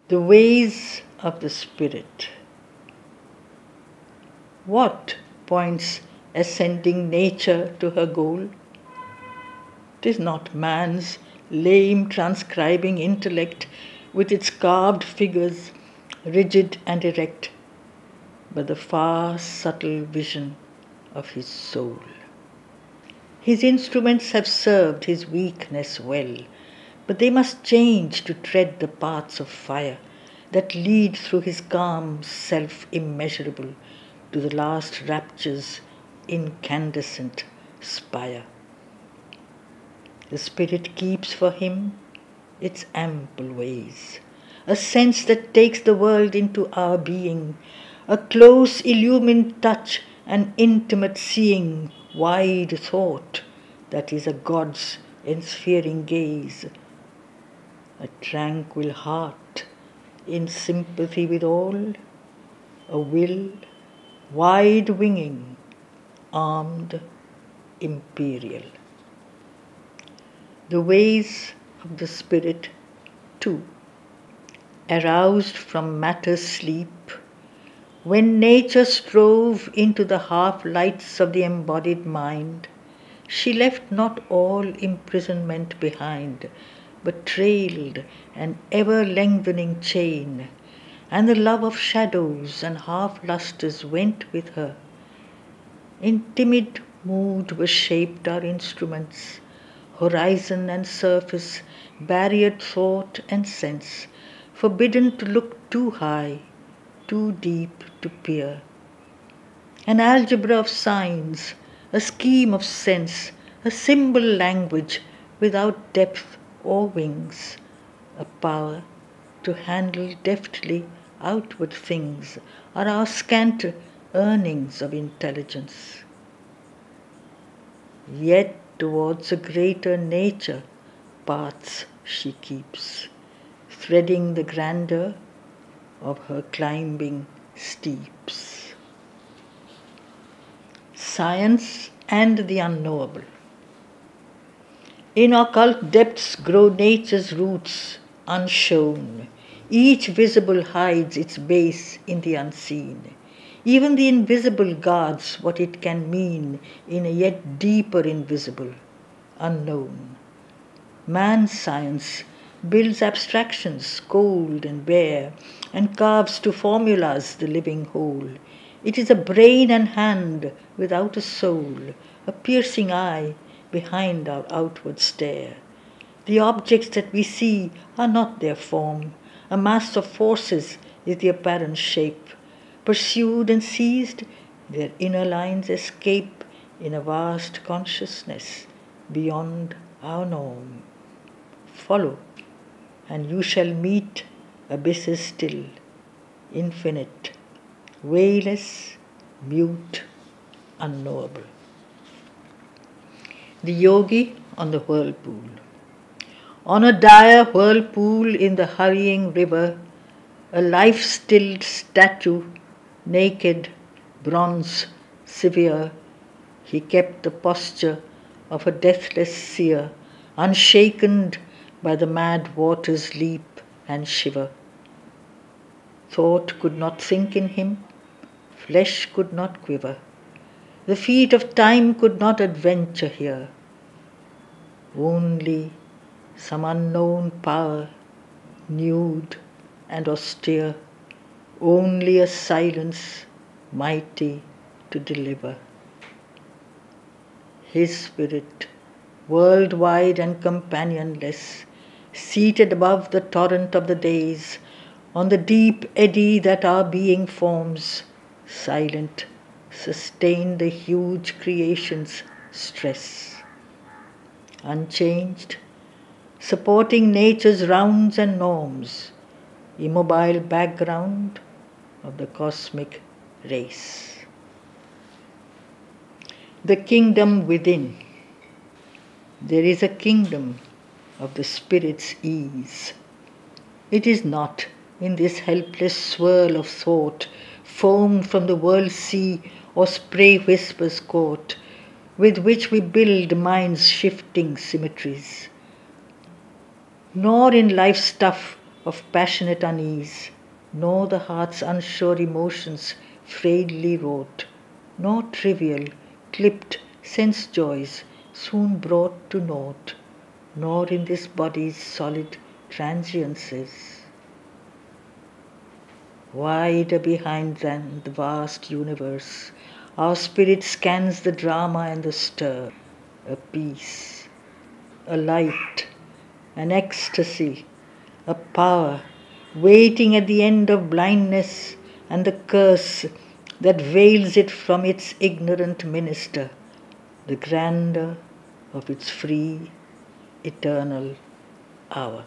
The ways of the spirit. What points ascending nature to her goal? 'Tis not man's lame transcribing intellect with its carved figures, rigid and erect, but the far subtle vision of his soul. His instruments have served his weakness well, but they must change to tread the paths of fire that lead through his calm self immeasurable to the last rapture's incandescent spire. The spirit keeps for him its ample ways, a sense that takes the world into our being, a close illumined touch, an intimate seeing, wide thought that is a God's ensphering gaze, a tranquil heart in sympathy with all, a will wide winging, armed, imperial. The ways of the spirit, too, aroused from matter's sleep, when nature strove into the half-lights of the embodied mind, she left not all imprisonment behind, but trailed an ever-lengthening chain, and the love of shadows and half-lustres went with her. In timid mood were shaped our instruments, horizon and surface, barriered thought and sense, forbidden to look too high, too deep to peer. An algebra of signs, a scheme of sense, a symbol language without depth or wings, a power to handle deftly outward things are our scant earnings of intelligence. Yet towards a greater nature paths she keeps, threading the grandeur of her climbing steeps. Science and the unknowable. In occult depths grow nature's roots unshown. Each visible hides its base in the unseen. Even the invisible guards what it can mean in a yet deeper invisible, unknown. Man's science builds abstractions cold and bare, and carves to formulas the living whole. It is a brain and hand without a soul, a piercing eye behind our outward stare. The objects that we see are not their form. A mass of forces is the apparent shape. Pursued and seized, their inner lines escape in a vast consciousness beyond our norm. Follow, and you shall meet abysses still, infinite, wayless, mute, unknowable. The Yogi on the Whirlpool. On a dire whirlpool in the hurrying river, a life-stilled statue, naked, bronze, severe, he kept the posture of a deathless seer, unshaken by the mad waters' leap and shiver. Thought could not think in him, flesh could not quiver. The feet of time could not adventure here. Only some unknown power, nude and austere, only a silence mighty to deliver. His spirit, worldwide and companionless, seated above the torrent of the days, on the deep eddy that our being forms, silent, sustained the huge creation's stress. Unchanged, supporting nature's rounds and norms, immobile background of the cosmic race. The kingdom within. There is a kingdom of the spirit's ease. It is not in this helpless swirl of thought, foam from the world's sea or spray whispers caught, with which we build mind's shifting symmetries. Nor in life's stuff of passionate unease, nor the heart's unsure emotions frayedly wrought, nor trivial, clipped sense joys soon brought to naught, nor in this body's solid transiences. Wider behind than the vast universe, our spirit scans the drama and the stir, a peace, a light, an ecstasy, a power waiting at the end of blindness and the curse that veils it from its ignorant minister, the grandeur of its free, eternal hour.